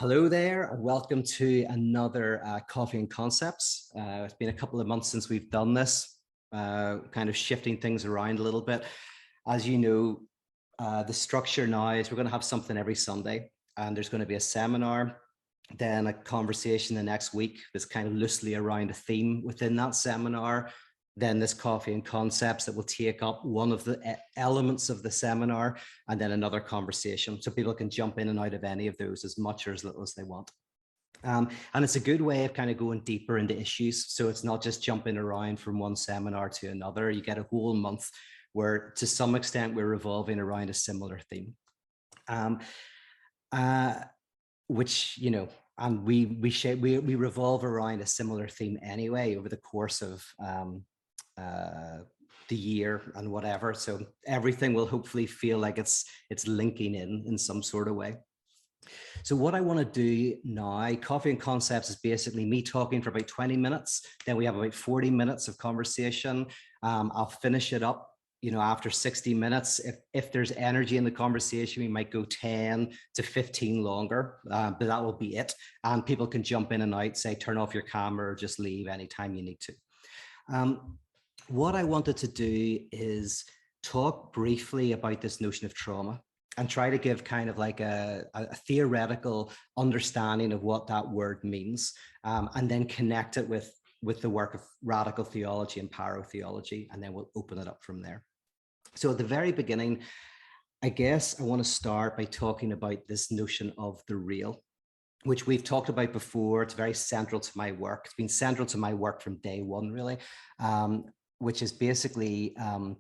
Hello there, and welcome to another Coffee and Concepts. It's been a couple of months since we've done this, kind of shifting things around a little bit. As you know, the structure now is we're going to have something every Sunday, and there's going to be a seminar, then a conversation the next week that's kind of loosely around a theme within that seminar, then this Coffee and Concepts that will take up one of the elements of the seminar, and then another conversation. So people can jump in and out of any of those as much or as little as they want. And it's a good way of kind of going deeper into issues. So it's not just jumping around from one seminar to another. You get a whole month where to some extent we're revolving around a similar theme. Which, you know, and we revolve around a similar theme anyway over the course of the year and whatever. So everything will hopefully feel like it's linking in some sort of way. So what I want to do now, Coffee and Concepts, is basically me talking for about 20 minutes. Then we have about 40 minutes of conversation. I'll finish it up, you know, after 60 minutes. If there's energy in the conversation, we might go 10 to 15 longer, but that will be it. And people can jump in and out, say, turn off your camera or just leave anytime you need to. What I wanted to do is talk briefly about this notion of trauma and try to give kind of like a theoretical understanding of what that word means, and then connect it with the work of radical theology and parotheology, and then we'll open it up from there. So at the very beginning, I guess I want to start by talking about this notion of the real, which we've talked about before. It's very central to my work. It's been central to my work from day one, really, which is basically I'm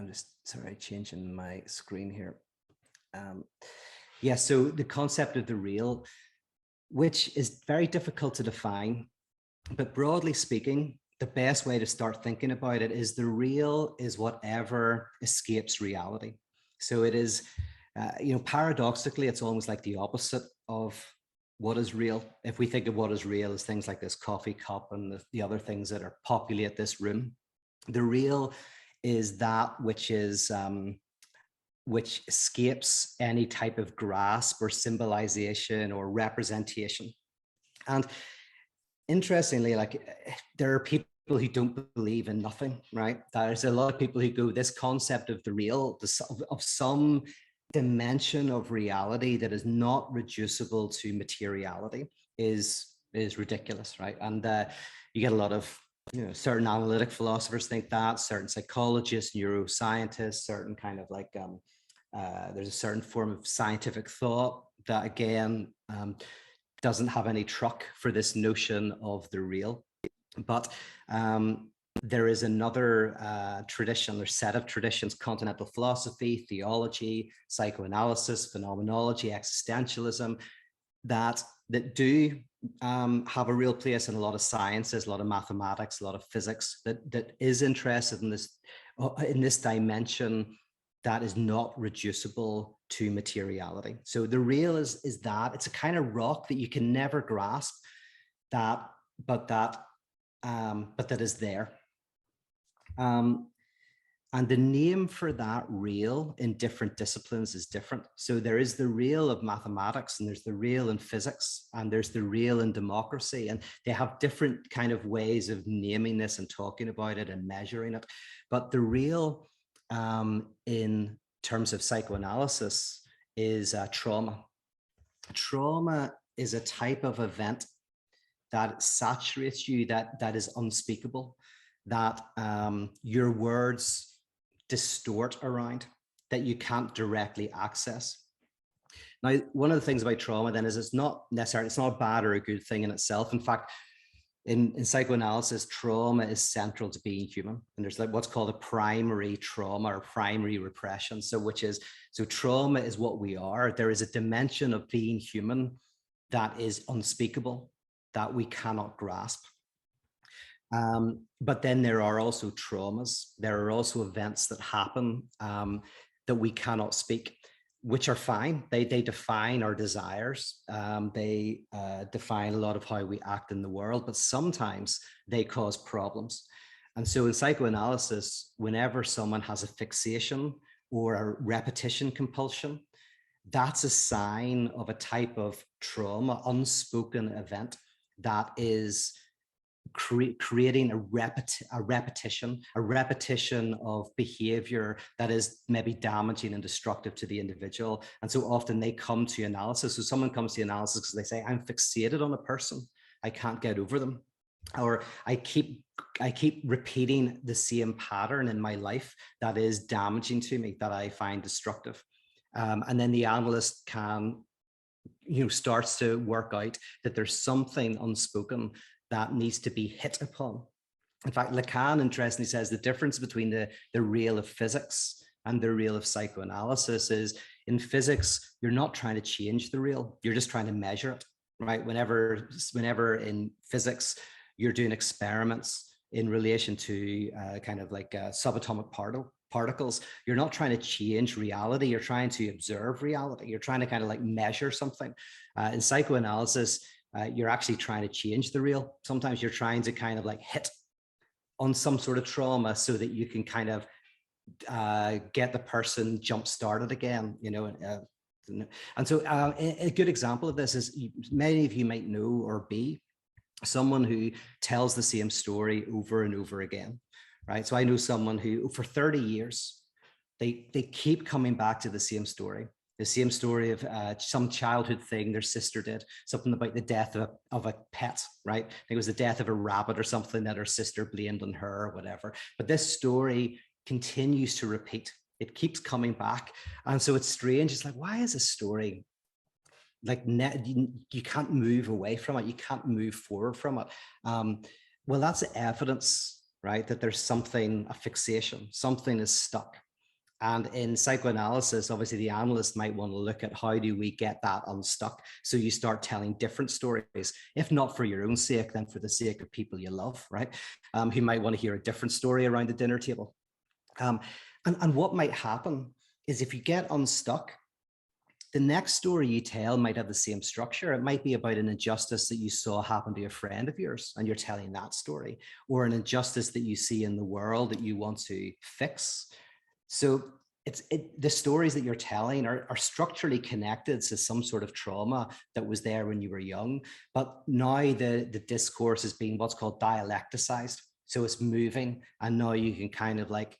just sorry, changing my screen here. Yeah, so the concept of the real, which is very difficult to define, but broadly speaking, the best way to start thinking about it is the real is whatever escapes reality. So it is, you know, paradoxically, it's almost like the opposite of what is real. If we think of what is real as things like this coffee cup and the other things that are populate this room, the real is that which is which escapes any type of grasp or symbolization or representation. And interestingly, like there are people who don't believe in nothing, right? There's a lot of people who go, this concept of the real, of some dimension of reality that is not reducible to materiality is ridiculous, right? And you get a lot of, you know, certain analytic philosophers think that, certain psychologists, neuroscientists, certain kind of like there's a certain form of scientific thought that again doesn't have any truck for this notion of the real. But there is another tradition or set of traditions: continental philosophy, theology, psychoanalysis, phenomenology, existentialism, that do have a real place in a lot of sciences, a lot of mathematics, a lot of physics, that is interested in this dimension that is not reducible to materiality. So the real is that it's a kind of rock that you can never grasp, but that is there. And the name for that real in different disciplines is different. So there is the real of mathematics, and there's the real in physics, and there's the real in democracy. And they have different kind of ways of naming this and talking about it and measuring it. But the real in terms of psychoanalysis is trauma. Trauma is a type of event that saturates you, that is unspeakable, that your words distort around, that you can't directly access. Now, one of the things about trauma then is it's not a bad or a good thing in itself. In fact, in psychoanalysis, trauma is central to being human. And there's like what's called a primary trauma or primary repression. So trauma is what we are. There is a dimension of being human that is unspeakable, that we cannot grasp. But then there are also traumas. There are also events that happen that we cannot speak, which are fine. They define our desires. They define a lot of how we act in the world, but sometimes they cause problems. And so in psychoanalysis, whenever someone has a fixation or a repetition compulsion, that's a sign of a type of trauma, unspoken event that is creating a repetition of behavior that is maybe damaging and destructive to the individual. And so often they come to analysis. So someone comes to analysis because they say, I'm fixated on a person, I can't get over them. Or I keep repeating the same pattern in my life that is damaging to me, that I find destructive. And then the analyst can, starts to work out that there's something unspoken that needs to be hit upon. In fact, Lacan interestingly says the difference between the real of physics and the real of psychoanalysis is, in physics, you're not trying to change the real, you're just trying to measure it, right? Whenever in physics, you're doing experiments in relation to kind of like subatomic particles, you're not trying to change reality, you're trying to observe reality, you're trying to kind of like measure something. In psychoanalysis, you're actually trying to change the real. Sometimes you're trying to kind of like hit on some sort of trauma so that you can kind of get the person jump started again, and so a good example of this is, many of you might know or be someone who tells the same story over and over again, right? So I know someone who for 30 years, they keep coming back to the same story of some childhood thing their sister did, something about the death of a pet, right? I think it was the death of a rabbit or something that her sister blamed on her or whatever. But this story continues to repeat. It keeps coming back. And so it's strange. It's like, why is this story like you can't move away from it, you can't move forward from it? Well, that's evidence, right, that there's something, a fixation, something is stuck. And in psychoanalysis, obviously the analyst might want to look at, how do we get that unstuck? So you start telling different stories, if not for your own sake, then for the sake of people you love, right? Who might want to hear a different story around the dinner table. And what might happen is, if you get unstuck, the next story you tell might have the same structure. It might be about an injustice that you saw happen to a friend of yours, and you're telling that story, or an injustice that you see in the world that you want to fix. So the stories that you're telling are structurally connected to some sort of trauma that was there when you were young. But now the discourse is being what's called dialecticized. So it's moving, and now you can kind of like,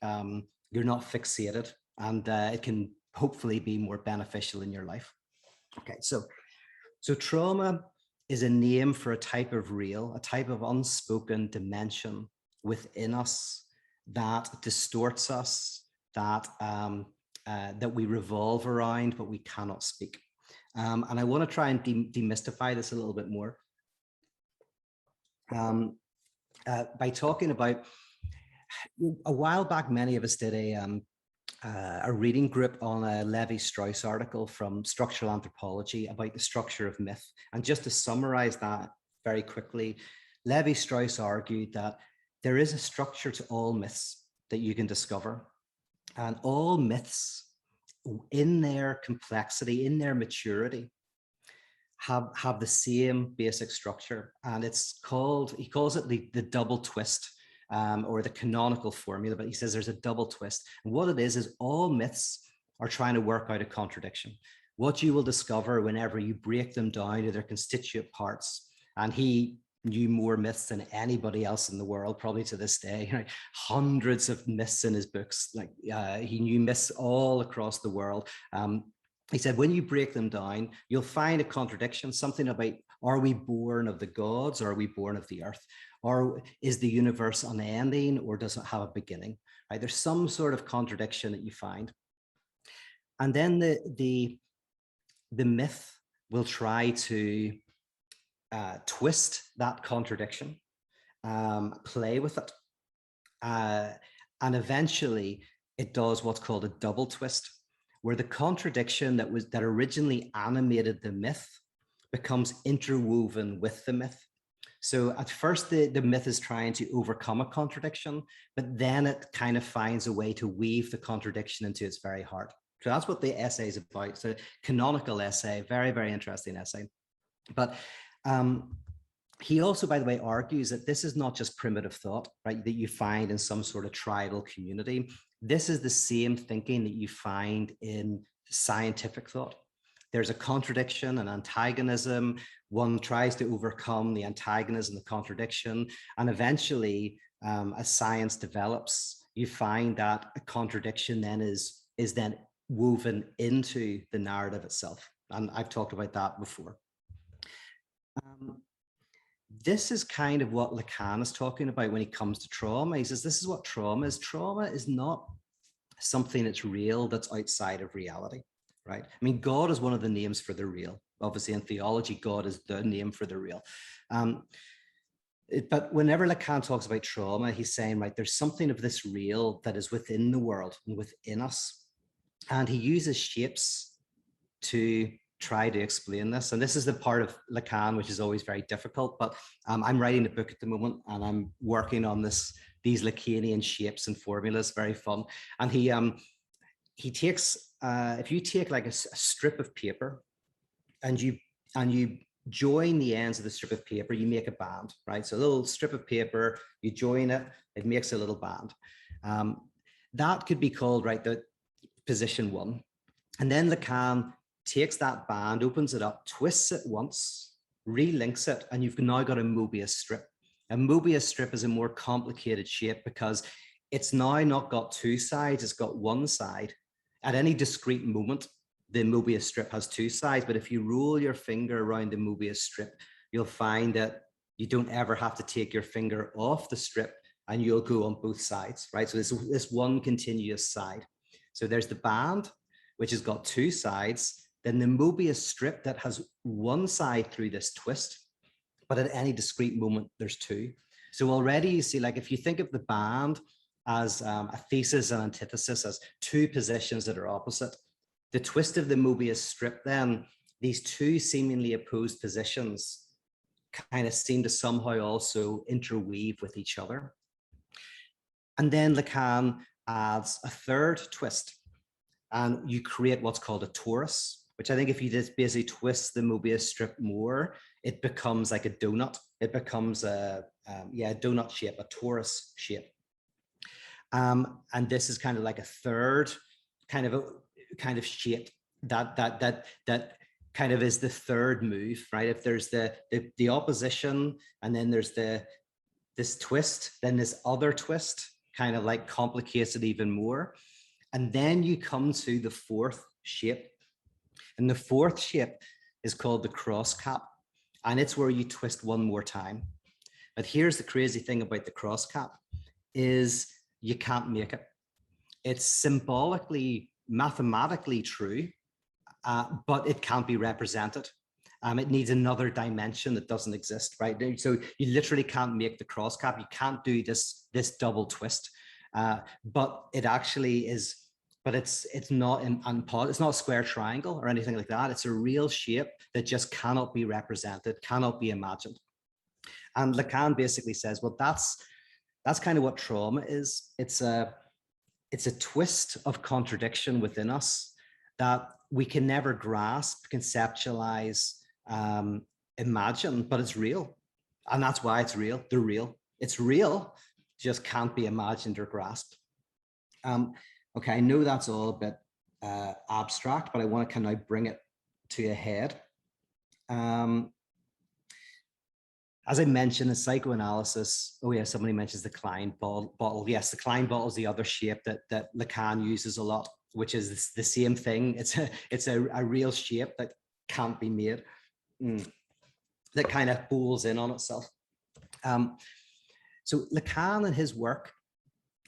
you're not fixated, and it can hopefully be more beneficial in your life. Okay, so trauma is a name for a type of real, a type of unspoken dimension within us that distorts us, that we revolve around, but we cannot speak. And I want to try and demystify this a little bit more by talking about, a while back, many of us did a reading group on a Levi-Strauss article from Structural Anthropology about the structure of myth. And just to summarize that very quickly, Levi-Strauss argued that there is a structure to all myths that you can discover. And all myths, in their complexity, in their maturity, have the same basic structure. And it's called, he calls it the double twist, or the canonical formula, but he says there's a double twist. And what it is all myths are trying to work out a contradiction. What you will discover whenever you break them down to their constituent parts, and he knew more myths than anybody else in the world, probably to this day, right? Hundreds of myths in his books. Like he knew myths all across the world. He said, when you break them down, you'll find a contradiction, something about, are we born of the gods, or are we born of the earth? Or is the universe unending, or does it have a beginning? Right? There's some sort of contradiction that you find. And then the myth will try to twist that contradiction, play with it. And eventually it does what's called a double twist, where the contradiction that originally animated the myth becomes interwoven with the myth. So at first the myth is trying to overcome a contradiction, but then it kind of finds a way to weave the contradiction into its very heart. So that's what the essay is about. So canonical essay, very, very interesting essay. But he also, by the way, argues that this is not just primitive thought, right, that you find in some sort of tribal community. This is the same thinking that you find in scientific thought. there's a contradiction, an antagonism. One tries to overcome the antagonism, the contradiction, and eventually, as science develops, you find that a contradiction then is then woven into the narrative itself. And I've talked about that before. This is kind of what Lacan is talking about when he comes to trauma. He says, this is what trauma is. Trauma is not something that's real, that's outside of reality, right? I mean, God is one of the names for the real. Obviously, in theology, God is the name for the real. But whenever Lacan talks about trauma, he's saying, right, there's something of this real that is within the world and within us. And he uses shapes to try to explain this. And this is the part of Lacan, which is always very difficult, but I'm writing a book at the moment and I'm working on these Lacanian shapes and formulas, very fun. And he takes, if you take like a strip of paper and you join the ends of the strip of paper, you make a band, right? So a little strip of paper, you join it, it makes a little band. That could be called, right, the position one. And then Lacan takes that band, opens it up, twists it once, relinks it, and you've now got a Mobius strip. A Mobius strip is a more complicated shape because it's now not got two sides, it's got one side. At any discrete moment, the Mobius strip has two sides, but if you roll your finger around the Mobius strip, you'll find that you don't ever have to take your finger off the strip and you'll go on both sides, right? So this one continuous side. So there's the band, which has got two sides, then the Mobius strip that has one side through this twist, but at any discrete moment, there's two. So already you see, like if you think of the band as a thesis and antithesis, as two positions that are opposite, the twist of the Mobius strip then, these two seemingly opposed positions kind of seem to somehow also interweave with each other. And then Lacan adds a third twist, and you create what's called a torus, which I think if you just basically twist the Mobius strip more, it becomes like a donut. It becomes a donut shape, a torus shape. And this is kind of like a third kind of shape that kind of is the third move, right? If there's the opposition, and then there's this twist, then this other twist kind of like complicates it even more. And then you come to the fourth shape. And the fourth shape is called the cross cap. And it's where you twist one more time. But here's the crazy thing about the cross cap is you can't make it. It's symbolically, mathematically true, but it can't be represented. It needs another dimension that doesn't exist, right? So you literally can't make the cross cap. You can't do this double twist, but it actually is. But it's not it's not a square triangle or anything like that. It's a real shape that just cannot be represented, cannot be imagined. And Lacan basically says, well, that's kind of what trauma is. It's a twist of contradiction within us that we can never grasp, conceptualize, imagine, but it's real. And that's why it's real. They're real. It's real, just can't be imagined or grasped. Okay, I know that's all a bit abstract, but I want to kind of bring it to a head. As I mentioned, in psychoanalysis, oh yeah, somebody mentions the Klein bottle. Yes, the Klein bottle is the other shape that Lacan uses a lot, which is the same thing. It's a real shape that can't be made, that kind of bowls in on itself. So Lacan and his work,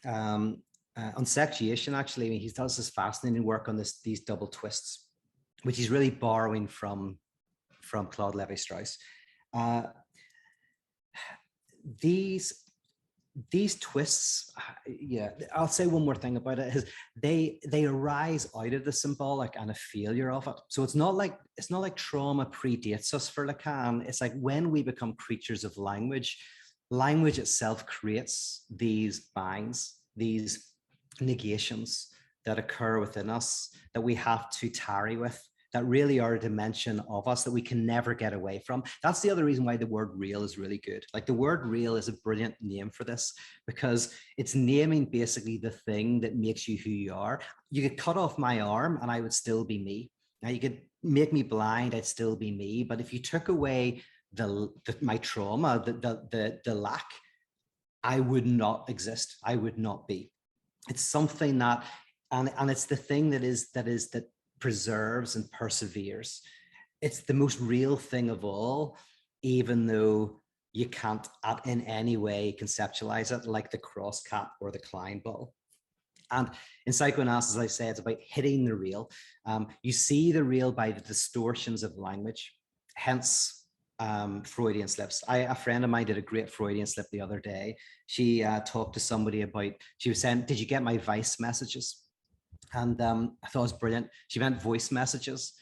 on sexuation, actually, he does this fascinating work on these double twists, which he's really borrowing from Claude Lévi-Strauss. These twists, yeah, I'll say one more thing about it, is they arise out of the symbolic and a failure of it. So it's not like trauma predates us for Lacan. It's like when we become creatures of language, language itself creates these binds, these negations that occur within us that we have to tarry with, that really are a dimension of us that we can never get away from. That's the other reason why the word real is really good. Like the word real is a brilliant name for this, because it's naming basically the thing that makes you who you are. You could cut off my arm and I would still be me. Now you could make me blind, I'd still be me. But if you took away my trauma, the lack, I would not exist. I would not be. It's something that, and it's the thing that preserves and perseveres. It's the most real thing of all, even though you can't in any way conceptualize it, like the cross cap or the Klein ball. And in psychoanalysis, as I say, it's about hitting the real. You see the real by the distortions of language, hence Freudian slips. A friend of mine did a great Freudian slip the other day. She talked to somebody about, she was saying, did you get my Vice messages? And I thought it was brilliant. She meant voice messages,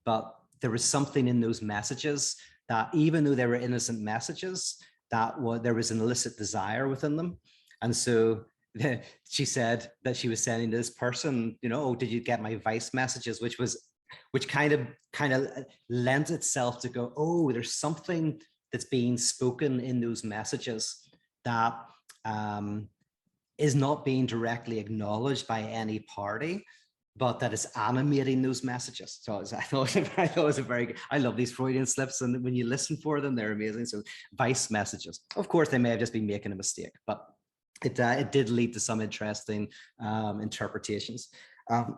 but there was something in those messages that, even though they were innocent messages, there was an illicit desire within them. And so she said that she was sending to this person, you know, oh, did you get my Vice messages? Which kind of lends itself to go, oh, there's something that's being spoken in those messages that is not being directly acknowledged by any party, but that is animating those messages. So I thought it was a very good, I love these Freudian slips, and when you listen for them, they're amazing. So Vice messages. Of course, they may have just been making a mistake, but it did lead to some interesting interpretations. And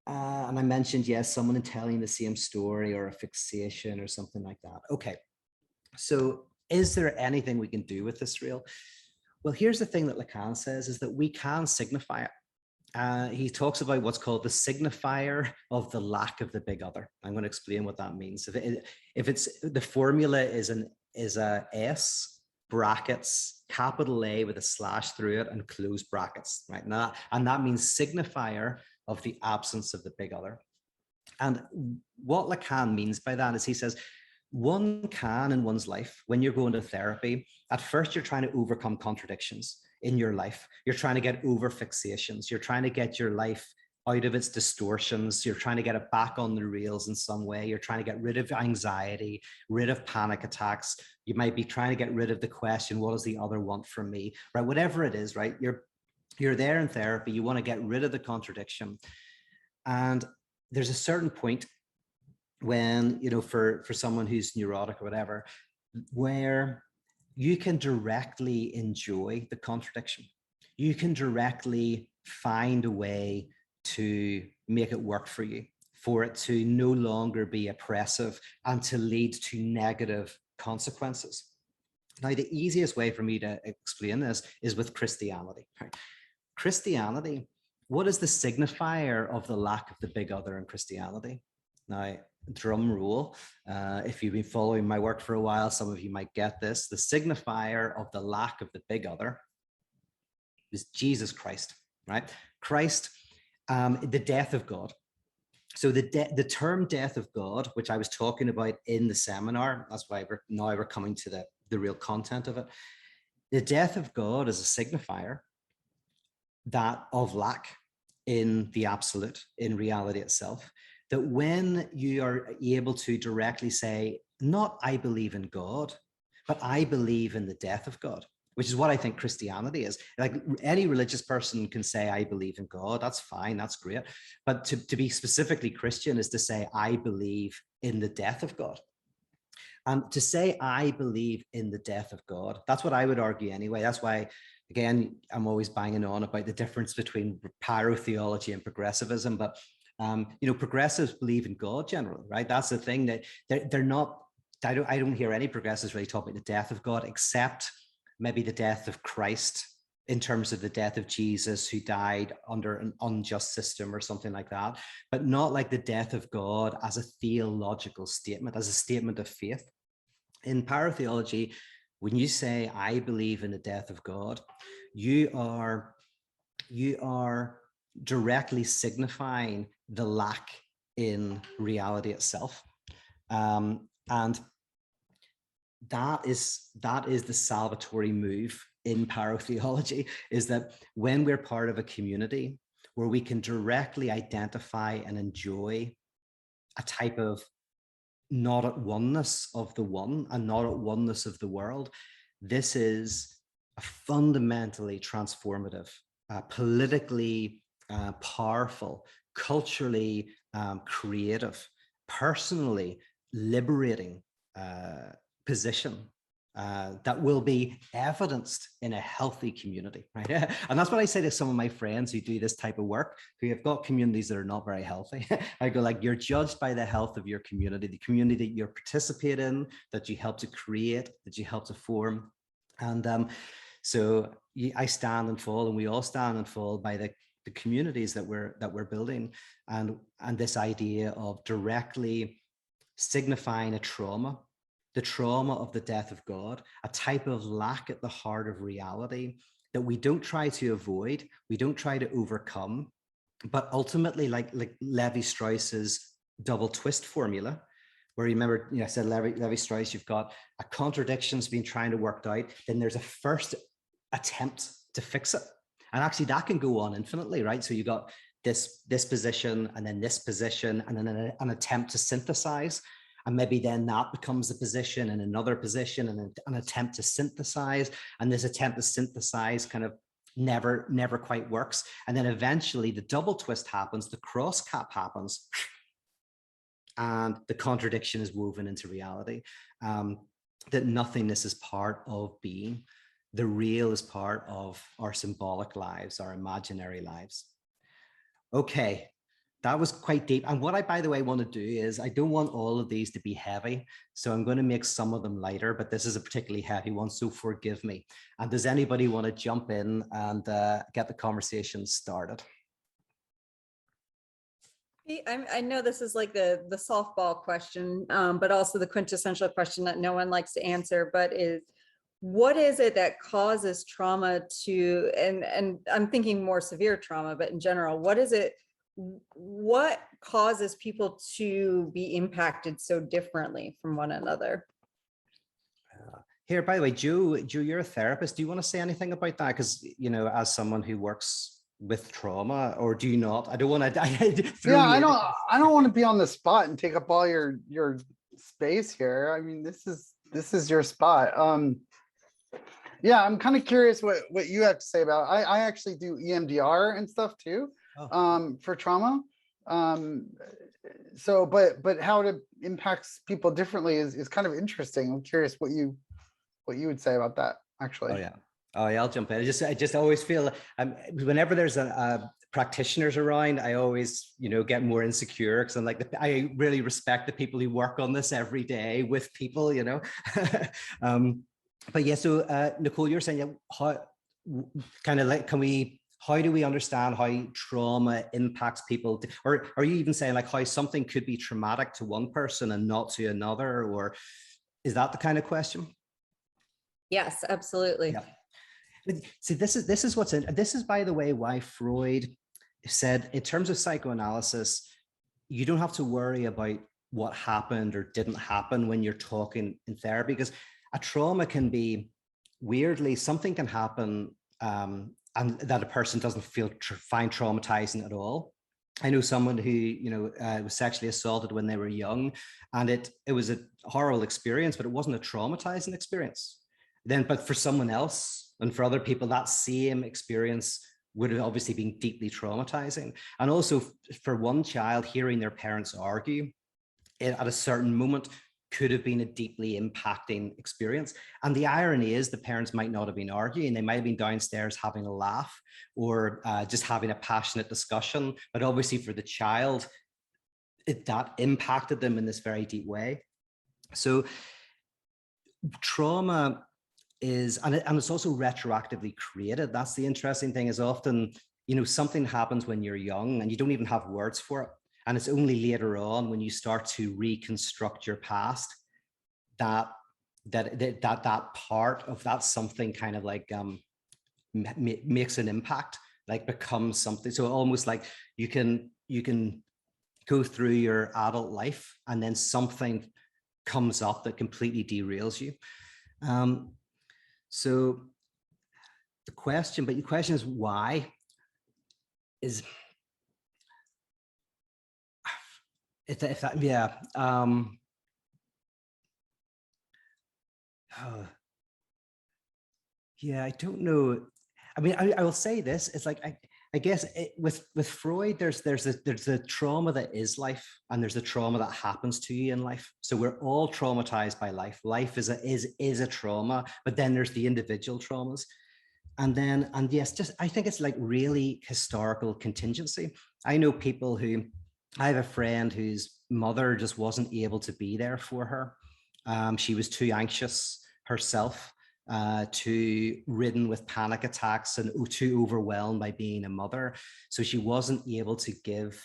I mentioned, yes, someone telling the same story or a fixation or something like that. Okay, so is there anything we can do with this reel? Well, here's the thing that Lacan says, is that we can signify it. He talks about what's called the signifier of the lack of the big other. I'm going to explain what that means. If it's the formula is a S brackets, capital A with a slash through it and close brackets, right? Now, and that means signifier of the absence of the big other. And what Lacan means by that is, he says, one can in one's life, when you're going to therapy, at first you're trying to overcome contradictions in your life. You're trying to get over fixations. You're trying to get your life out of its distortions. You're trying to get it back on the rails in some way. You're trying to get rid of anxiety, rid of panic attacks. You might be trying to get rid of the question, what does the other want from me? Right? Whatever it is, right? You're there in therapy. You want to get rid of the contradiction. And there's a certain point when, you know, for someone who's neurotic or whatever, where you can directly enjoy the contradiction. You can directly find a way to make it work for you, for it to no longer be oppressive and to lead to negative consequences. Now, the easiest way for me to explain this is with Christianity. Christianity, what is the signifier of the lack of the big other in Christianity? Now, drum roll, if you've been following my work for a while, some of you might get this. The signifier of the lack of the big other is Jesus Christ, right? Christ, the death of God. So the term death of God, which I was talking about in the seminar, that's why we're coming to the real content of it. The death of God is a signifier that of lack in the absolute, in reality itself. That when you are able to directly say, not I believe in God, but I believe in the death of God, which is what I think Christianity is. Like, any religious person can say, I believe in God, that's fine, that's great. But to be specifically Christian is to say, I believe in the death of God. And to say, I believe in the death of God, that's what I would argue anyway. That's why, again, I'm always banging on about the difference between pyrotheology and progressivism. But you know, progressives believe in God generally, right? That's the thing, that they're not, I don't hear any progressives really talk about the death of God, except maybe the death of Christ, in terms of the death of Jesus, who died under an unjust system or something like that, but not like the death of God as a theological statement, as a statement of faith. In pyrotheology, when you say, I believe in the death of God, you are directly signifying the lack in reality itself. And that is the salvatory move in pyrotheology, is that when we're part of a community where we can directly identify and enjoy a type of not at oneness of the one and not at oneness of the world, this is a fundamentally transformative, politically powerful culturally creative, personally liberating position that will be evidenced in a healthy community, right? And that's what I say to some of my friends who do this type of work, who have got communities that are not very healthy. I go like, you're judged by the health of your community, the community that you participate in, that you help to create, that you help to form. And so I stand and fall, and we all stand and fall by the communities that we're building, and this idea of directly signifying a trauma, the trauma of the death of God, a type of lack at the heart of reality that we don't try to avoid, we don't try to overcome, but ultimately, like Levi-Strauss's double twist formula, where you remember, I said Levi-Strauss, you've got a contradiction's been trying to work out, then there's a first attempt to fix it. And actually that can go on infinitely, right? So you got this position, and then this position, and then an attempt to synthesize. And maybe then that becomes a position, and another position, and an attempt to synthesize. And this attempt to synthesize kind of never quite works. And then eventually the double twist happens, the cross cap happens, and the contradiction is woven into reality. That nothingness is part of being. The real is part of our symbolic lives, our imaginary lives. Okay, that was quite deep. And what I, by the way, want to do is, I don't want all of these to be heavy. So I'm going to make some of them lighter, but this is a particularly heavy one, so forgive me. And does anybody want to jump in and get the conversation started? I know this is like the softball question, but also the quintessential question that no one likes to answer, but what is it that causes trauma to, and I'm thinking more severe trauma, but in general, what causes people to be impacted so differently from one another? Here, by the way, Joe, you're a therapist. Do you want to say anything about that? Because, as someone who works with trauma, or do you not? I don't want to. I don't want to be on the spot and take up all your space here. I mean, this is your spot. Yeah, I'm kind of curious what you have to say about it. I actually do EMDR and stuff too, for trauma. So, but how it impacts people differently is kind of interesting. I'm curious what you would say about that, actually. Oh yeah, I'll jump in. I just always feel whenever there's a practitioners around, I always get more insecure, because I'm like, I really respect the people who work on this every day with people, But yeah, so Nicole, you're saying how do we understand how trauma impacts people, or are you even saying like how something could be traumatic to one person and not to another, or is that the kind of question? Yes, absolutely. Yeah. See, this is, by the way, why Freud said, in terms of psychoanalysis, you don't have to worry about what happened or didn't happen when you're talking in therapy, because a trauma can be, weirdly, something can happen and that a person doesn't find traumatizing at all. I know someone who was sexually assaulted when they were young, and it was a horrible experience, but it wasn't a traumatizing experience. But for someone else, and for other people, that same experience would have obviously been deeply traumatizing. And also for one child, hearing their parents argue at a certain moment could have been a deeply impacting experience. And the irony is, the parents might not have been arguing. They might have been downstairs having a laugh, or just having a passionate discussion. But obviously for the child, that impacted them in this very deep way. So trauma is, and it's also retroactively created. That's the interesting thing, is often, something happens when you're young and you don't even have words for it. And it's only later on, when you start to reconstruct your past, that part of that something kind of like makes an impact, like becomes something. So almost like you can go through your adult life, and then something comes up that completely derails you. So the question is why? Yeah, I don't know. I mean, I will say this, it's like, I guess with Freud, there's a trauma that is life, and there's a trauma that happens to you in life. So we're all traumatized by life. Life is a trauma, but then there's the individual traumas. And yes, just I think it's like really historical contingency. I know people who, I have a friend whose mother just wasn't able to be there for her. She was too anxious herself, too ridden with panic attacks and too overwhelmed by being a mother. So she wasn't able to give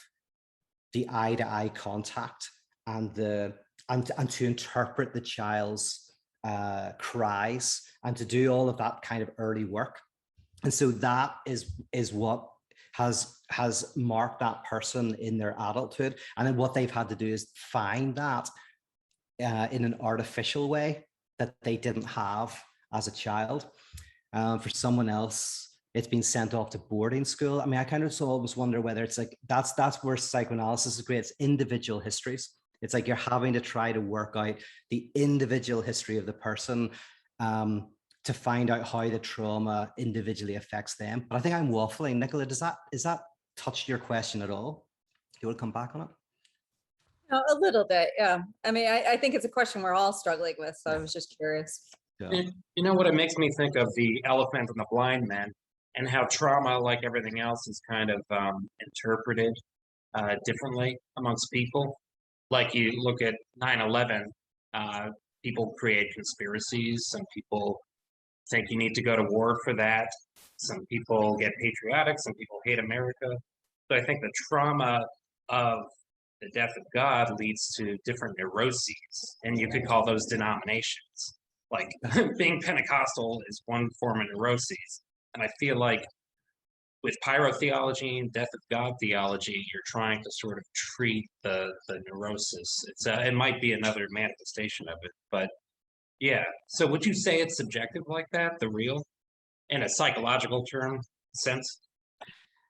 the eye-to-eye contact and to interpret the child's cries and to do all of that kind of early work. And so that is what has marked that person in their adulthood. And then what they've had to do is find that in an artificial way that they didn't have as a child. For someone else, it's been sent off to boarding school. I mean, I kind of always wonder whether it's like, that's where psychoanalysis is great. It's individual histories. It's like you're having to try to work out the individual history of the person to find out how the trauma individually affects them. But I think I'm waffling. Nicola, does that touch your question at all? You want to come back on it? A little bit, yeah. I mean, I think it's a question we're all struggling with, so I was just curious. Yeah. You know what it makes me think of? The elephant and the blind man, and how trauma, like everything else, is kind of interpreted differently amongst people. Like you look at 9/11, people create conspiracies. Some people think you need to go to war for that. Some people get patriotic. Some people hate America. So I think the trauma of the death of God leads to different neuroses, and you could call those denominations. Like being Pentecostal is one form of neuroses, and I feel like with pyrotheology and death of God theology, you're trying to sort of treat the neurosis. It might be another manifestation of it, but yeah. So would you say it's subjective like that, the real, in a psychological term sense?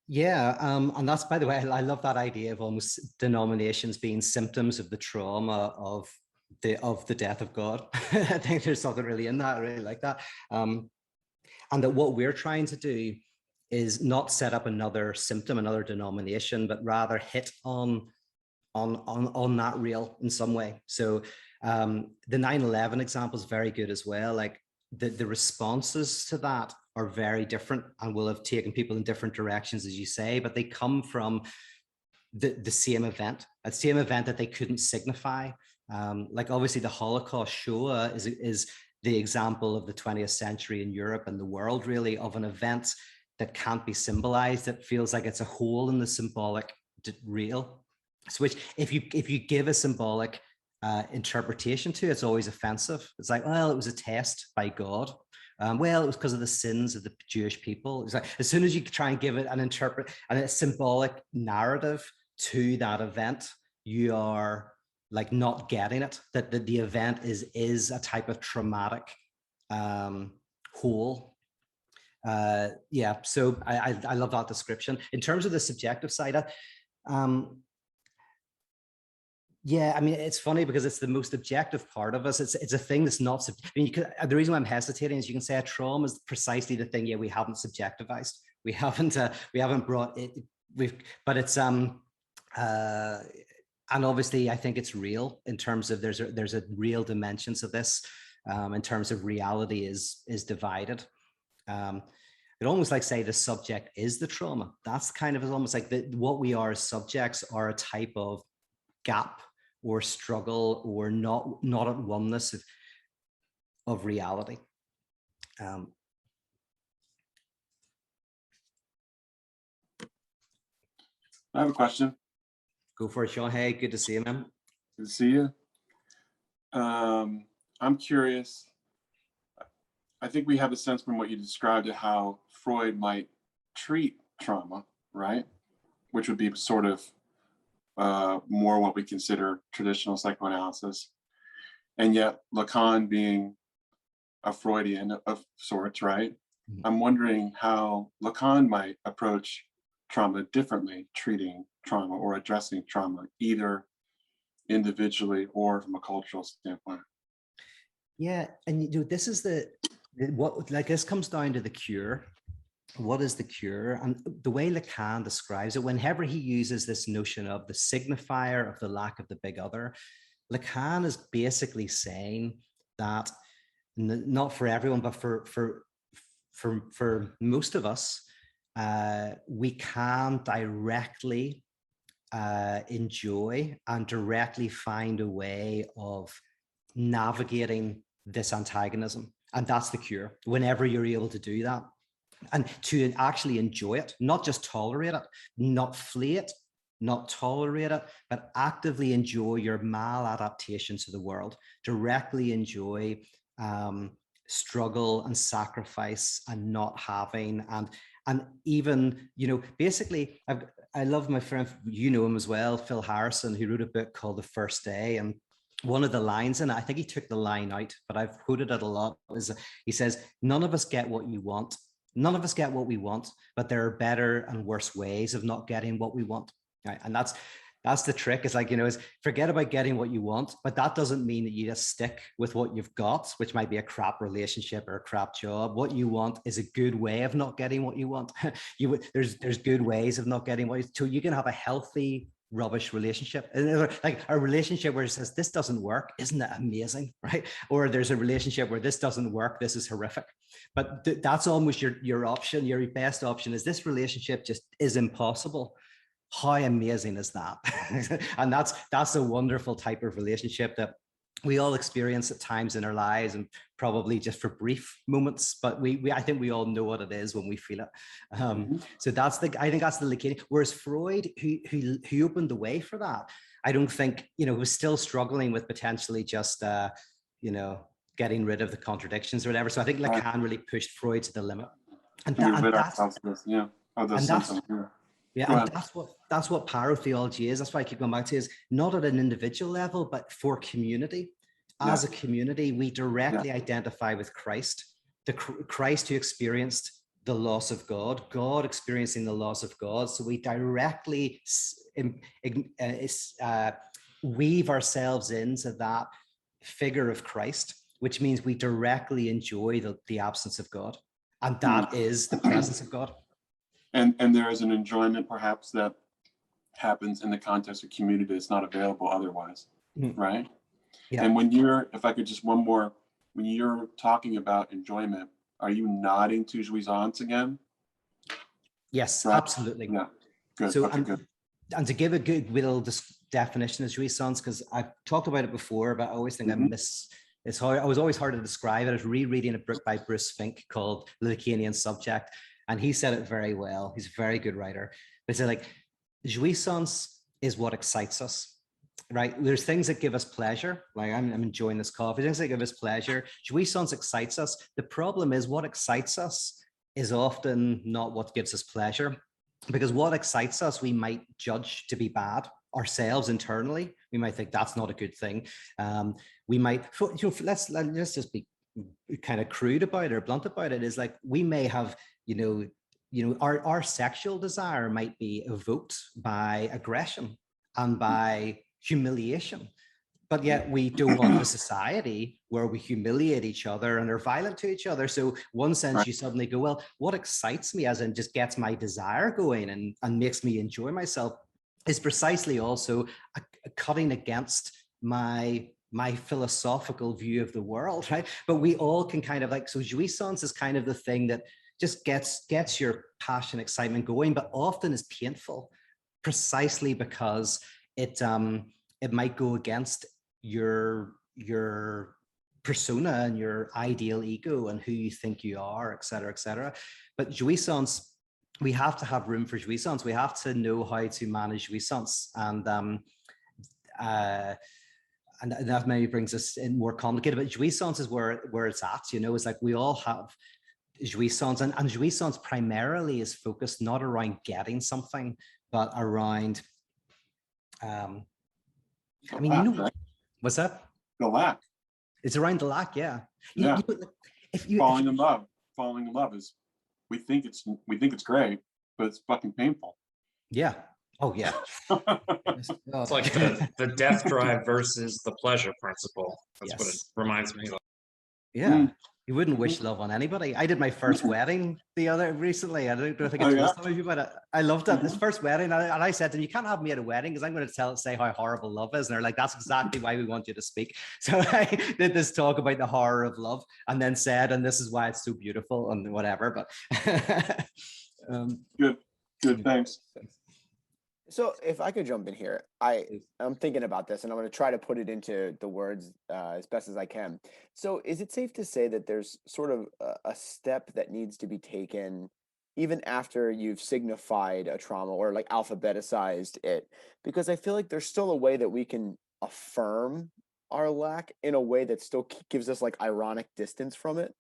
Yeah, and that's, by the way, I love that idea of almost denominations being symptoms of the trauma of the death of God. I think there's something really in that. I really like that, and that what we're trying to do is not set up another symptom, another denomination, but rather hit on that real in some way. So the 9/11 example is very good as well. Like the responses to that are very different and will have taken people in different directions, as you say, but they come from the same event, a same event that they couldn't signify. Like obviously the Holocaust, Shoah is the example of the 20th century in Europe and the world, really, of an event that can't be symbolized. It feels like it's a hole in the symbolic real. So which if you give a symbolic interpretation to it, it's always offensive. It's like, well, it was a test by God. Well, it was because of the sins of the Jewish people. It's like, as soon as you try and give it a symbolic narrative to that event, you are like not getting it, that the event is a type of traumatic whole. Yeah, so I love that description. In terms of the subjective side, yeah, I mean, it's funny because it's the most objective part of us. It's a thing that's not, I mean, the reason why I'm hesitating is you can say a trauma is precisely the thing, yeah, we haven't subjectivized. We haven't brought it, but it's, and obviously I think it's real in terms of there's a real dimensions of this, in terms of reality is divided. It almost like say the subject is the trauma. That's kind of almost like what we are as subjects are a type of gap or struggle or not at oneness of reality. I have a question. Go for it, Sean. Hey, good to see you, man. Good to see you. I'm curious. I think we have a sense from what you described of how Freud might treat trauma, right? Which would be sort of more what we consider traditional psychoanalysis. And yet Lacan being a Freudian of sorts, right? Mm-hmm. I'm wondering how Lacan might approach trauma differently, treating trauma or addressing trauma, either individually or from a cultural standpoint. Yeah, and this is what like this comes down to the cure. what is the cure? And the way Lacan describes it, whenever he uses this notion of the signifier of the lack of the big other, Lacan is basically saying that not for everyone, but for most of us, we can directly enjoy and directly find a way of navigating this antagonism. And that's the cure, whenever you're able to do that. And to actually enjoy it, not just tolerate it, not flee it, not tolerate it, but actively enjoy your maladaptation to the world, directly enjoy struggle and sacrifice and not having, and even, you know, basically, I love my friend, you know him as well, Phil Harrison, who wrote a book called The First Day. And one of the lines in it, I think he took the line out, but I've quoted it a lot, is he says, none of us get what you want. None of us get what we want, but there are better and worse ways of not getting what we want. Right? And that's the trick. It's like, you know, is forget about getting what you want, but that doesn't mean that you just stick with what you've got, which might be a crap relationship or a crap job. What you want is a good way of not getting what you want. There's good ways of not getting what you, so you can have a healthy rubbish relationship, like a relationship where it says this doesn't work, isn't that amazing, right? Or there's a relationship where this doesn't work, this is horrific. But that's almost your option. Your best option is this relationship just is impossible. How amazing is that? And that's a wonderful type of relationship that we all experience at times in our lives, and probably just for brief moments, but I think we all know what it is when we feel it. So I think that's the Lacanian. Whereas Freud, who opened the way for that, I don't think, you know, was still struggling with potentially just, you know, getting rid of the contradictions or whatever. So I think Lacan really pushed Freud to the limit. And that's what parotheology is. That's why I keep going back to, is not at an individual level, but for community. As a community, we directly identify with Christ, the Christ who experienced the loss of God, God experiencing the loss of God. So we directly weave ourselves into that figure of Christ, which means we directly enjoy the absence of God. And that is the presence of God. And there is an enjoyment perhaps that happens in the context of community that's not available otherwise, right? Yeah. And when if I could just one more, when you're talking about enjoyment, are you nodding to jouissance again? Yes, right? Absolutely. Yeah, good. So, good. And to give a good little definition of jouissance, because I've talked about it before, but I always think I was always hard to describe it. I was rereading a book by Bruce Fink called The Lacanian Subject. And he said it very well. He's a very good writer. But he said, like, jouissance is what excites us, right? There's things that give us pleasure. Like I'm enjoying this coffee. Things that give us pleasure. Jouissance excites us. The problem is what excites us is often not what gives us pleasure, because what excites us, we might judge to be bad ourselves internally. We might think that's not a good thing. We might, you know, let's just be kind of crude about it or blunt about it, is like we may have, you know, our sexual desire might be evoked by aggression and by humiliation, but yet we don't want a society where we humiliate each other and are violent to each other. So one sense you suddenly go, well, what excites me, as in just gets my desire going and makes me enjoy myself, is precisely also a cutting against my philosophical view of the world, right? But we all can kind of like, so jouissance is kind of the thing that just gets your passion, excitement going, but often is painful, precisely because it might go against your persona and your ideal ego and who you think you are, et cetera, et cetera. But jouissance, we have to have room for jouissance. We have to know how to manage jouissance, and that maybe brings us in more complicated. But jouissance is where it's at. You know, it's like we all have jouissance, and jouissance primarily is focused not around getting something, but around I mean, you know, what's that? The lack. It's around the lack, yeah. Falling in love is, we think it's great, but it's fucking painful. Yeah. Oh yeah. It's like the death drive versus the pleasure principle. That's what it reminds me of. Yeah. You wouldn't wish love on anybody. I did my first wedding recently. I don't think Oh, I yeah? told some of you, but I loved it. This first wedding, and I said to them, "You can't have me at a wedding because I'm going to say how horrible love is." And they're like, "That's exactly why we want you to speak." So I did this talk about the horror of love, and then said, "And this is why it's so beautiful," and whatever. But Good, thanks. So if I could jump in here, I'm thinking about this and I'm going to try to put it into the words as best as I can. So is it safe to say that there's sort of a step that needs to be taken even after you've signified a trauma or like alphabeticized it? Because I feel like there's still a way that we can affirm our lack in a way that still gives us like ironic distance from it.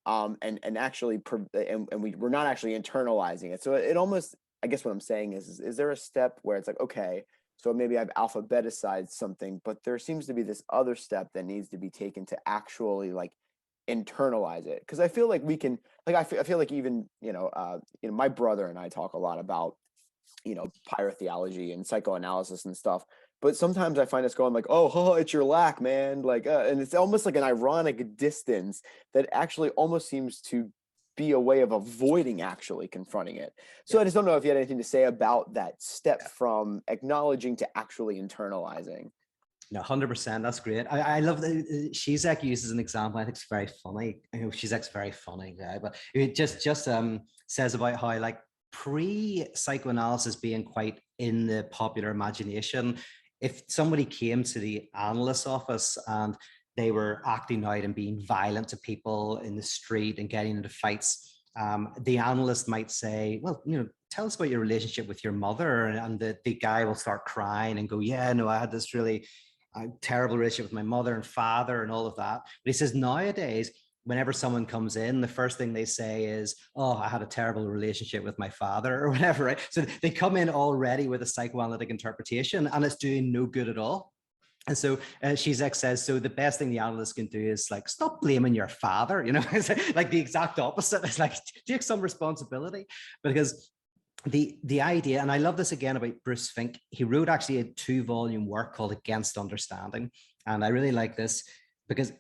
And actually, we're not actually internalizing it. So it almost, I guess what I'm saying is there a step where it's like, okay, so maybe I've alphabeticized something, but there seems to be this other step that needs to be taken to actually like internalize it? Because I feel like we can, like, I feel like even, my brother and I talk a lot about, pyrotheology and psychoanalysis and stuff. But sometimes I find us going like, oh, it's your lack, man. Like, and it's almost like an ironic distance that actually almost seems to be a way of avoiding actually confronting it. So I just don't know if you had anything to say about that step from acknowledging to actually internalizing. No, 100%. That's great. I love that Zizek uses an example. I think it's very funny. I know Zizek's a very funny guy, but it just says about how like pre-psychoanalysis being quite in the popular imagination, if somebody came to the analyst's office and they were acting out and being violent to people in the street and getting into fights, the analyst might say, well, tell us about your relationship with your mother. And the guy will start crying and go, yeah, no, I had this really terrible relationship with my mother and father and all of that. But he says nowadays, whenever someone comes in, the first thing they say is, oh, I had a terrible relationship with my father or whatever, right? So they come in already with a psychoanalytic interpretation and it's doing no good at all. And so Zizek says, so the best thing the analyst can do is like, stop blaming your father, it's like the exact opposite. It's like, take some responsibility, because the idea, and I love this again about Bruce Fink, he wrote actually a 2-volume work called Against Understanding. And I really like this because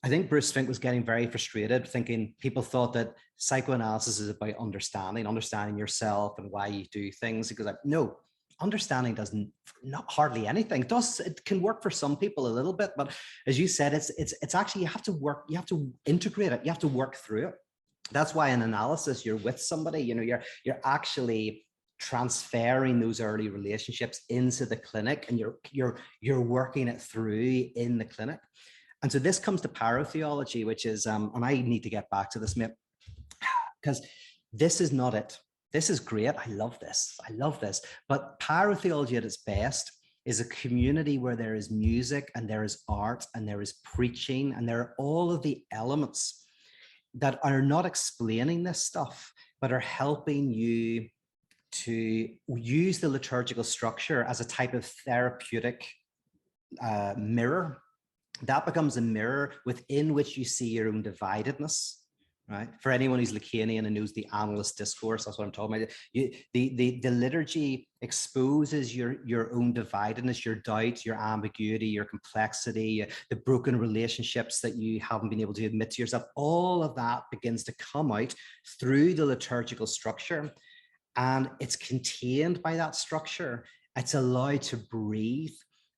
I think Bruce Fink was getting very frustrated, thinking people thought that psychoanalysis is about understanding yourself and why you do things. He goes like, no, understanding doesn't, not hardly anything. It can work for some people a little bit, but as you said, it's actually, you have to integrate it, you have to work through it. That's why in analysis, you're with somebody, you're actually transferring those early relationships into the clinic, and you're working it through in the clinic. And so this comes to pyrotheology, which is, and I need to get back to this, mate, because this is not it. This is great. I love this. But pyrotheology at its best is a community where there is music and there is art and there is preaching and there are all of the elements that are not explaining this stuff, but are helping you to use the liturgical structure as a type of therapeutic mirror. That becomes a mirror within which you see your own dividedness, right? For anyone who's Lacanian and knows the analyst discourse, that's what I'm talking about. The liturgy exposes your own dividedness, your doubts, your ambiguity, your complexity, the broken relationships that you haven't been able to admit to yourself. All of that begins to come out through the liturgical structure, and it's contained by that structure. It's allowed to breathe,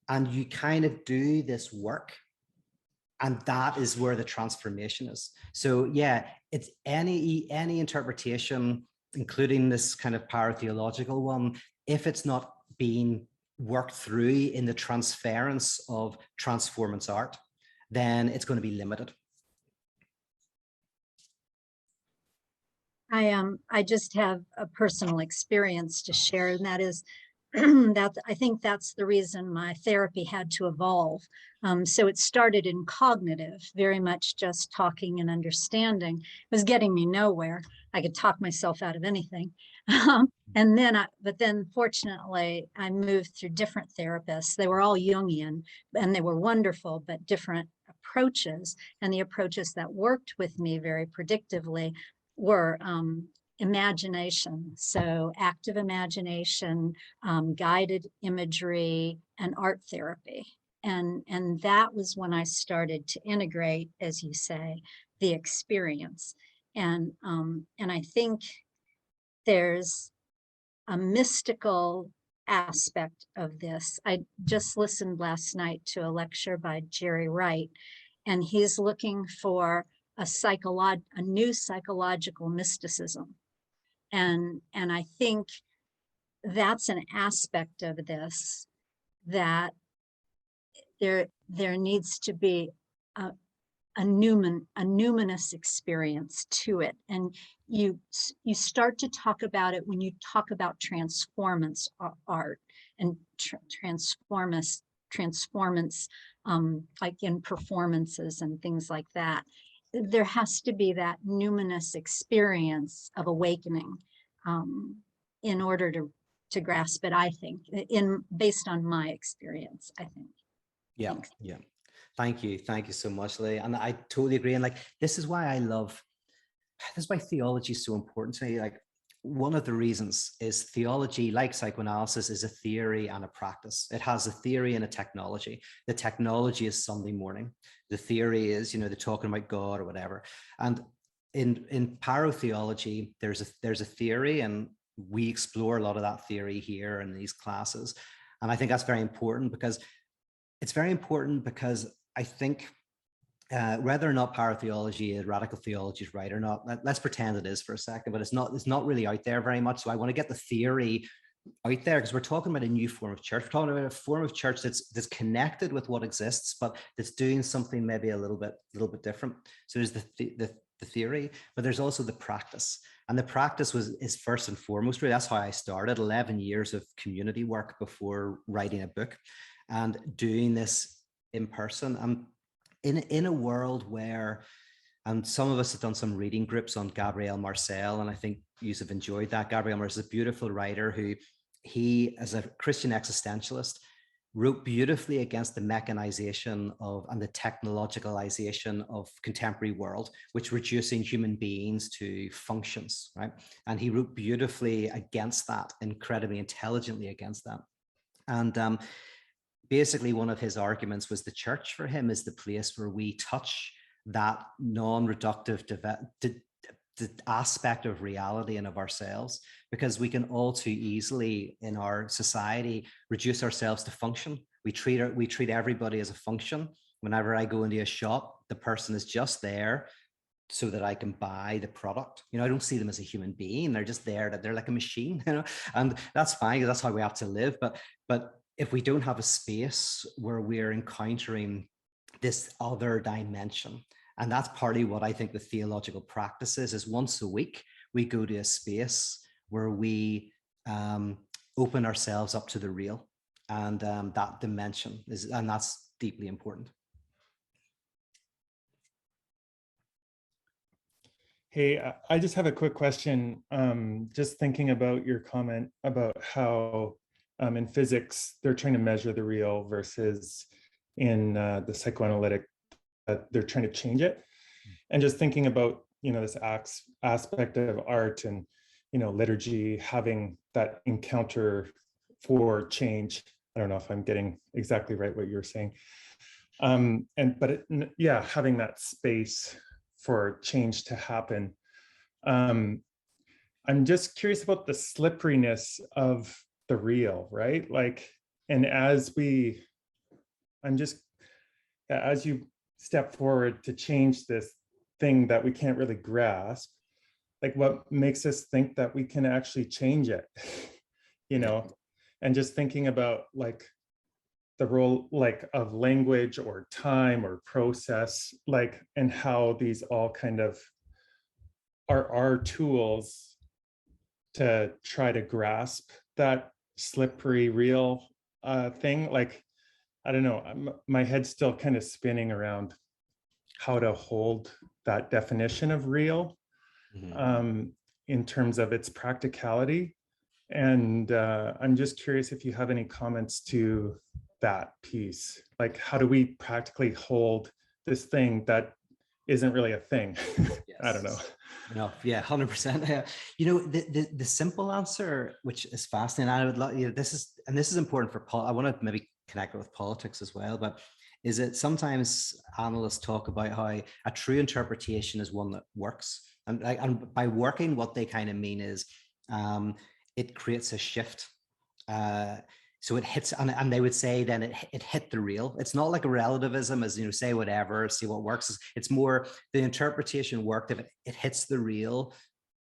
and you kind of do this work. And that is where the transformation is. So yeah, it's any interpretation, including this kind of pyrotheological one, if it's not being worked through in the transference of transformance art, then it's going to be limited. I just have a personal experience to share, and that is I think that's the reason my therapy had to evolve. So it started in cognitive, very much just talking and understanding. It was getting me nowhere. I could talk myself out of anything. But then fortunately, I moved through different therapists. They were all Jungian and they were wonderful, but different approaches. And the approaches that worked with me very predictively were imagination, so active imagination, guided imagery, and art therapy. And that was when I started to integrate, as you say, the experience. And I think there's a mystical aspect of this. I just listened last night to a lecture by Jerry Wright, and he's looking for a new psychological mysticism. And I think that's an aspect of this, that there needs to be a numinous experience to it. And you start to talk about it when you talk about transformance art and transformance like in performances and things like that. There has to be that numinous experience of awakening in order to grasp it, I think, based on my experience, I think. Yeah, Thanks. yeah. Thank you so much, Lee. And I totally agree. And like, this is why theology is so important to me. Like, one of the reasons is theology, like psychoanalysis, is a theory and a practice. It has a theory and a technology. The technology is Sunday morning. The theory is, they're talking about God or whatever. And in parotheology, there's a theory, and we explore a lot of that theory here in these classes. And I think that's very important, because I think whether or not paratheology, radical theology is right or not, let's pretend it is for a second, but it's not really out there very much. So I want to get the theory out there, because we're talking about a new form of church. We're talking about a form of church that's connected with what exists, but that's doing something maybe a little bit different. So there's the theory, but there's also the practice. And the practice is first and foremost, really, that's how I started 11 years of community work before writing a book and doing this in person. And in a world where, and some of us have done some reading groups on Gabriel Marcel, and I think you have enjoyed that. Gabriel Marcel is a beautiful writer who, he, as a Christian existentialist, wrote beautifully against the mechanization and the technologicalization of contemporary world, which reducing human beings to functions, right? And he wrote beautifully against that, incredibly intelligently against that. And basically, one of his arguments was the church for him is the place where we touch that non-reductive aspect of reality and of ourselves, because we can all too easily in our society reduce ourselves to function. We treat everybody as a function. Whenever I go into a shop, the person is just there so that I can buy the product. I don't see them as a human being. They're just there, that they're like a machine, and that's fine, because that's how we have to live. But if we don't have a space where we're encountering this other dimension, and that's partly what I think the theological practice is once a week, we go to a space where we open ourselves up to the real, and that dimension and that's deeply important. Hey, I just have a quick question. Just thinking about your comment about how in physics, they're trying to measure the real versus in the psychoanalytic, they're trying to change it. And just thinking about, this aspect of art and, liturgy, having that encounter for change. I don't know if I'm getting exactly right what you're saying. Having that space for change to happen. I'm just curious about the slipperiness of the real, right? Like, and as you step forward to change this thing that we can't really grasp, like what makes us think that we can actually change it, and just thinking about like the role like of language or time or process, like, and how these all kind of are our tools to try to grasp that slippery real thing. Like, I don't know, my head's still kind of spinning around how to hold that definition of real in terms of its practicality. And I'm just curious if you have any comments to that piece. Like, how do we practically hold this thing that isn't really a thing? Yes. I don't know. No, yeah, 100%. The simple answer, which is fascinating, I would love, this is important for I want to maybe connect it with politics as well, but is that sometimes analysts talk about how a true interpretation is one that works. And by working, what they kind of mean is it creates a shift. So it hits, and they would say then it hit the real. It's not like a relativism, as say whatever, see what works. It's more the interpretation worked if it hits the real,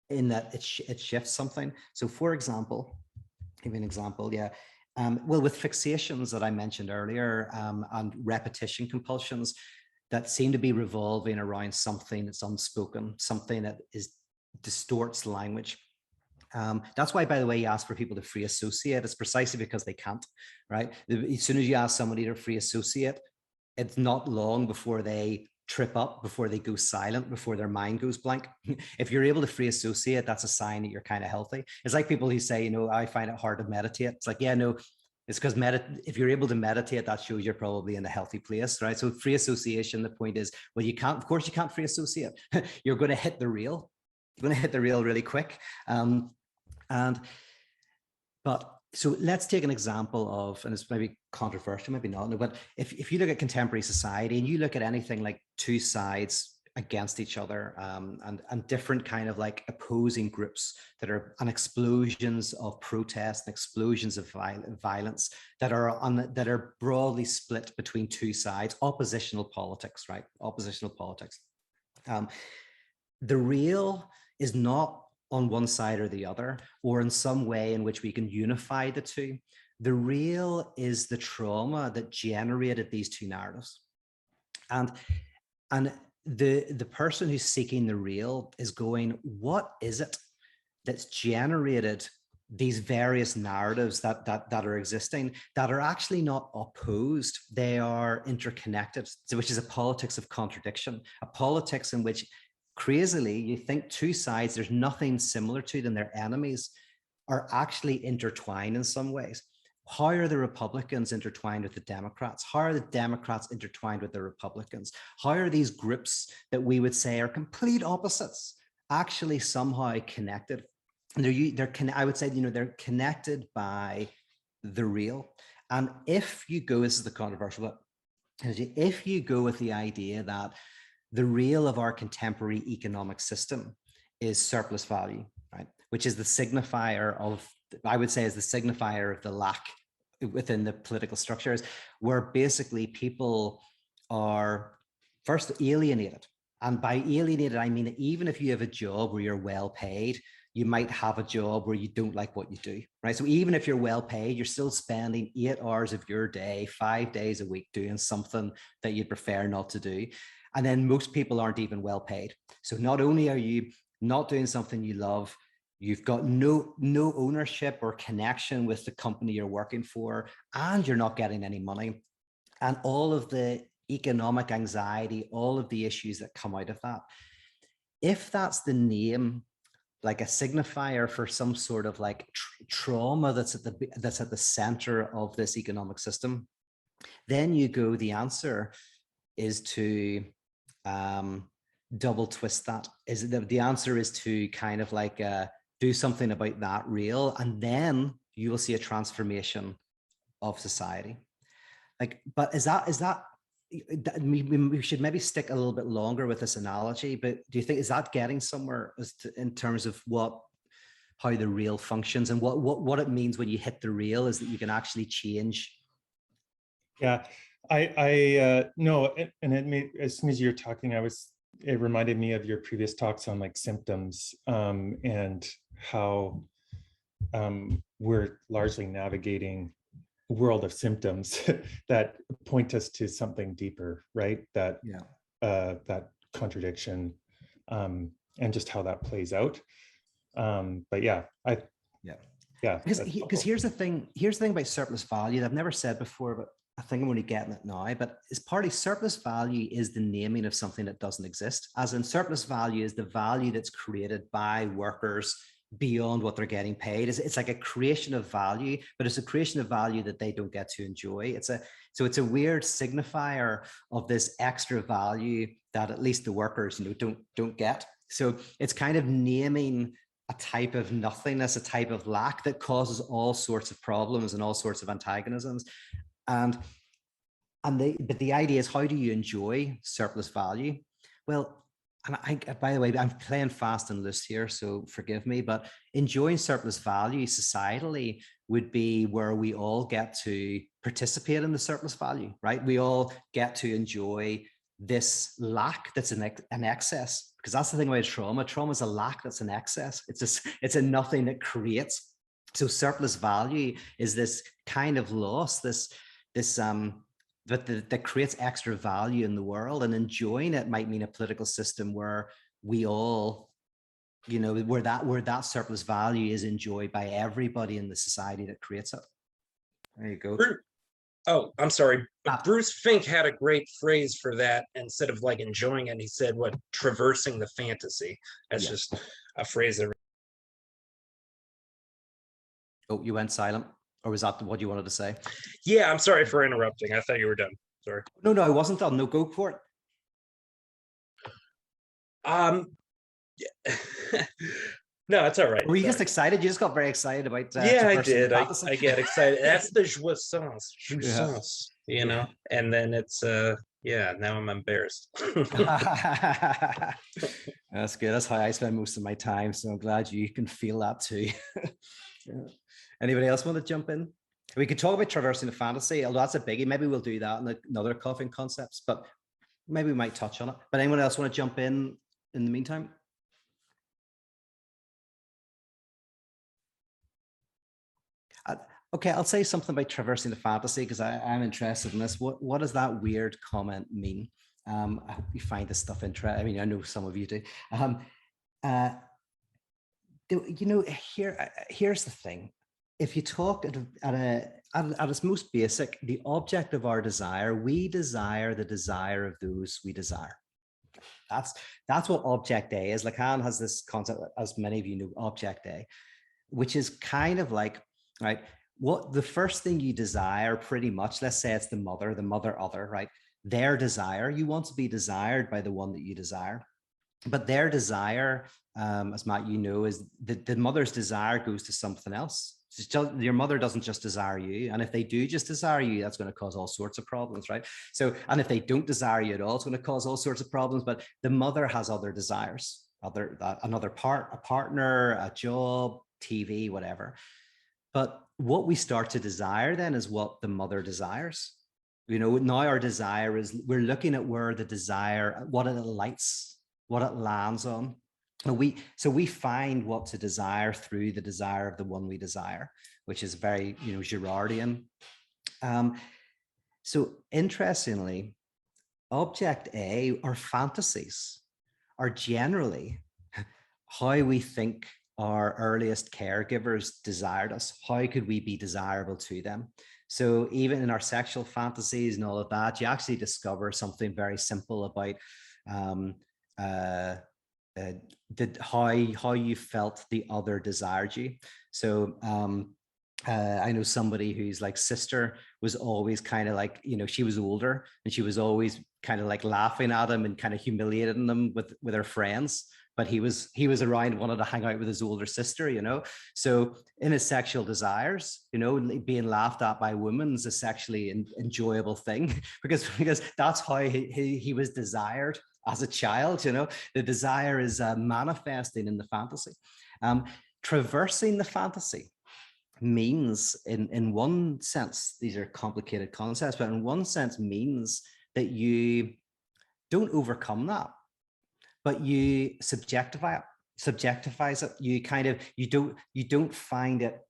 in that it shifts something. So for example, give me an example, yeah. Well, with fixations that I mentioned earlier, and repetition compulsions that seem to be revolving around something that's unspoken, something that distorts language. That's why, by the way, you ask for people to free associate. It's precisely because they can't, right? As soon as you ask somebody to free associate, it's not long before they trip up, before they go silent, before their mind goes blank. If you're able to free associate, that's a sign that you're kind of healthy. It's like people who say, I find it hard to meditate. It's like, yeah, no, it's because if you're able to meditate, that shows you're probably in a healthy place, right? So free association, the point is, well, you can't, of course you can't free associate. You're going to hit the real. You're going to hit the real really quick. So let's take an example of, and it's maybe controversial, maybe not, but if you look at contemporary society and you look at anything like two sides against each other, and different kind of like opposing groups that are on explosions of protest and explosions of violence that are broadly split between two sides, oppositional politics, right? Oppositional politics. The real is not on one side or the other, or in some way in which we can unify the two. The real is the trauma that generated these two narratives. And the person who's seeking the real is going, what is it that's generated these various narratives that are existing, that are actually not opposed, they are interconnected, which is a politics of contradiction, a politics in which crazily, you think two sides, there's nothing similar to them, they're enemies, are actually intertwined in some ways. How are the Republicans intertwined with the Democrats? How are the Democrats intertwined with the Republicans? How are these groups that we would say are complete opposites actually somehow connected? And I would say, they're connected by the real. And if you go, this is the controversial, but if you go with the idea that the real of our contemporary economic system is surplus value, right? Which is the signifier of, I would say, is the signifier of the lack within the political structures, where basically people are first alienated. And by alienated, I mean that even if you have a job where you're well paid, you might have a job where you don't like what you do, right? So even if you're well paid, you're still spending 8 hours of your day, 5 days a week doing something that you'd prefer not to do. And then most people aren't even well paid. So not only are you not doing something you love, you've got no ownership or connection with the company you're working for, and you're not getting any money. And all of the economic anxiety, all of the issues that come out of that. If that's the name, like a signifier for some sort of like trauma that's at the center of this economic system, then you go, the answer is to double twist that. Is the answer is to kind of like do something about that real, and then you will see a transformation of society. Like, but is that we should maybe stick a little bit longer with this analogy, but do you think, is that getting somewhere in terms of how the real functions, and what it means when you hit the real is that you can actually change? Yeah, I no, and it made, as soon as you're talking, it reminded me of your previous talks on like symptoms, and how we're largely navigating a world of symptoms that point us to something deeper, right? That that contradiction, and just how that plays out. But yeah, because here's the thing about surplus value that I've never said before, but I think I'm only getting it now, but it's partly surplus value is the naming of something that doesn't exist. As in, surplus value is the value that's created by workers beyond what they're getting paid. It's like a creation of value, but it's a creation of value that they don't get to enjoy. So it's a weird signifier of this extra value that at least the workers, don't get. So it's kind of naming a type of nothingness, a type of lack that causes all sorts of problems and all sorts of antagonisms. And but the idea is, how do you enjoy surplus value? Well, and by the way, I'm playing fast and loose here, so forgive me, but enjoying surplus value societally would be where we all get to participate in the surplus value, right? We all get to enjoy this lack that's an excess, because that's the thing about trauma. Trauma is a lack that's an excess. It's a nothing that creates. So surplus value is this kind of loss, that creates extra value in the world, and enjoying it might mean a political system where we all, where that surplus value is enjoyed by everybody in the society that creates it. There you go. Oh, I'm sorry. Ah. Bruce Fink had a great phrase for that. Instead of like enjoying it, he said, what, traversing the fantasy. That's Yeah. just a phrase that. Oh, you went silent, or was that what you wanted to say? Yeah, I'm sorry for interrupting. I thought you were done. Sorry. No, I wasn't done. No, go for it. No, it's all right. Were you Sorry. just excited? You just got very excited about. Yeah, I traversing the did. fantasy? I get excited. That's the jouissance, Yeah. and then it's yeah, now I'm embarrassed. That's good. That's how I spend most of my time. So I'm glad you can feel that too. Yeah. Anybody else want to jump in? We could talk about traversing the fantasy, although that's a biggie. Maybe we'll do that in another Coughing Concepts, but maybe we might touch on it. But anyone else want to jump in the meantime? Okay, I'll say something about traversing the fantasy, because I'm interested in this. What does that weird comment mean? I hope you find this stuff interesting. I mean, I know some of you do. Here's the thing. If you talk at its most basic, the object of our desire, we desire the desire of those we desire. That's what object A is. Lacan has this concept, as many of you know, object A, which is kind of like, right, what the first thing you desire, pretty much, let's say it's the mother other, right? Their desire, you want to be desired by the one that you desire. But their desire, as Matt, you know, is the mother's desire goes to something else. Your mother doesn't just desire you. And if they do just desire you, that's going to cause all sorts of problems, right? So, and if they don't desire you at all, it's going to cause all sorts of problems. But the mother has other desires, a partner, a job, TV, whatever. But what we start to desire then is what the mother desires. Now our desire is, we're looking at where the desire, what it lights, what it lands on. So we find what to desire through the desire of the one we desire, which is very, Girardian. So interestingly, object A, our fantasies, are generally how we think our earliest caregivers desired us. How could we be desirable to them? So even in our sexual fantasies and all of that, you actually discover something very simple about how you felt the other desired you. So I know somebody whose like sister was always kind of like, she was older, and she was always kind of like laughing at him and kind of humiliating them with her friends. But he was around, wanted to hang out with his older sister, So in his sexual desires, being laughed at by women is a sexually enjoyable thing, because that's how he was desired as a child. The desire is manifesting in the fantasy. Traversing the fantasy means, in one sense, these are complicated concepts, but in one sense means that you don't overcome that, but you subjectifies it. You don't find it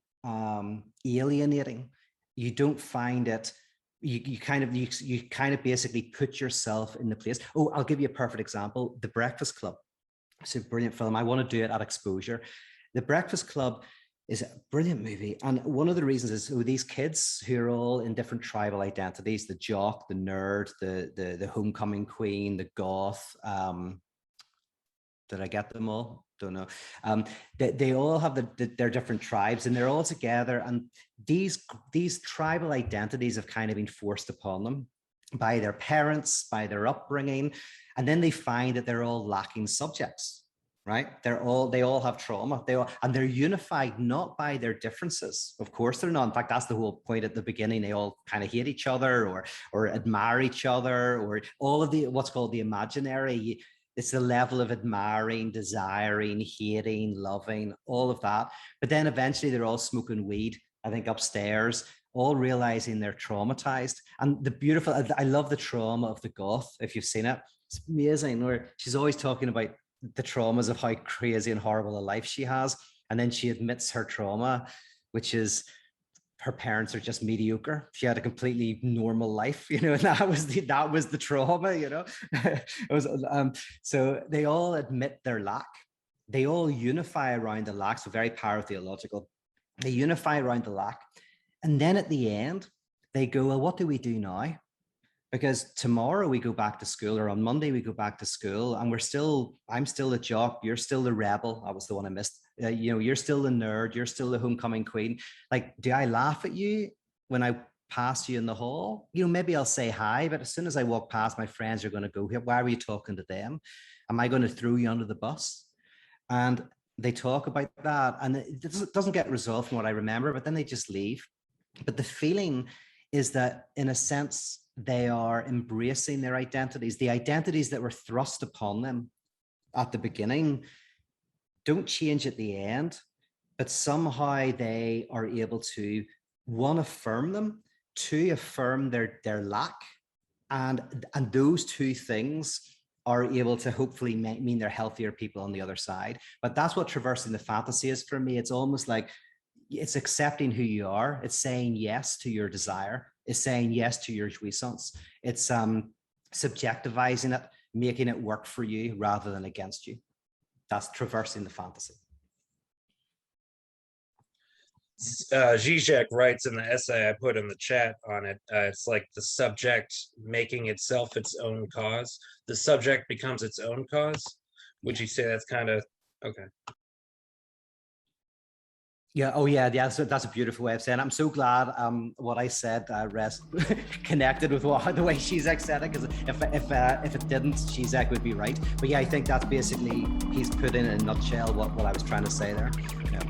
alienating. You don't find it. You kind of basically put yourself in the place. Oh, I'll give you a perfect example. The Breakfast Club. It's a brilliant film. I want to do it at exposure. The Breakfast Club is a brilliant movie. And one of the reasons is these kids who are all in different tribal identities, the jock, the nerd, the homecoming queen, the goth. Did I get them all? Don't know. They all have their different tribes, and they're all together. And these tribal identities have kind of been forced upon them by their parents, by their upbringing. And then they find that they're all lacking subjects. right? They all have trauma. And they're unified not by their differences. Of course they're not. In fact, that's the whole point at the beginning. They all kind of hate each other or admire each other, or all of the what's called the imaginary. It's the level of admiring, desiring, hating, loving, all of that. But then eventually they're all smoking weed, I think, upstairs, all realizing they're traumatized. And I love the trauma of the goth, if you've seen it. It's amazing, where she's always talking about the traumas of how crazy and horrible a life she has. And then she admits her trauma, which is her parents are just mediocre. She had a completely normal life, and that was the trauma, it was, so they all admit their lack. They all unify around the lack. So very paratheological. They unify around the lack. And then at the end, they go, well, what do we do now? Because tomorrow we go back to school, or on Monday we go back to school, and I'm still a jock, you're still the rebel. I was the one I missed. You're still the nerd, you're still the homecoming queen. Like, do I laugh at you when I pass you in the hall? Maybe I'll say hi, but as soon as I walk past, my friends are going to go, why were you talking to them? Am I going to throw you under the bus? And they talk about that, and it doesn't get resolved from what I remember, but then they just leave. But the feeling is that, in a sense, they are embracing their identities. The identities that were thrust upon them at the beginning don't change at the end, but somehow they are able to, one, affirm them, two, affirm their lack. And those two things are able to hopefully mean they're healthier people on the other side. But that's what traversing the fantasy is for me. It's almost like it's accepting who you are. It's saying yes to your desire. It's saying yes to your jouissance. It's subjectivizing it, making it work for you rather than against you. That's traversing the fantasy. Zizek writes in the essay I put in the chat on it, it's like the subject making itself its own cause. The subject becomes its own cause. Would you say that's kind of, okay. Yeah. Oh, yeah. Yeah. So that's a beautiful way of saying it. I'm so glad what I said connected with the way Zizek said it, because if it didn't, Zizek would be right. But yeah, I think that's basically, he's put in a nutshell what I was trying to say there. Yeah.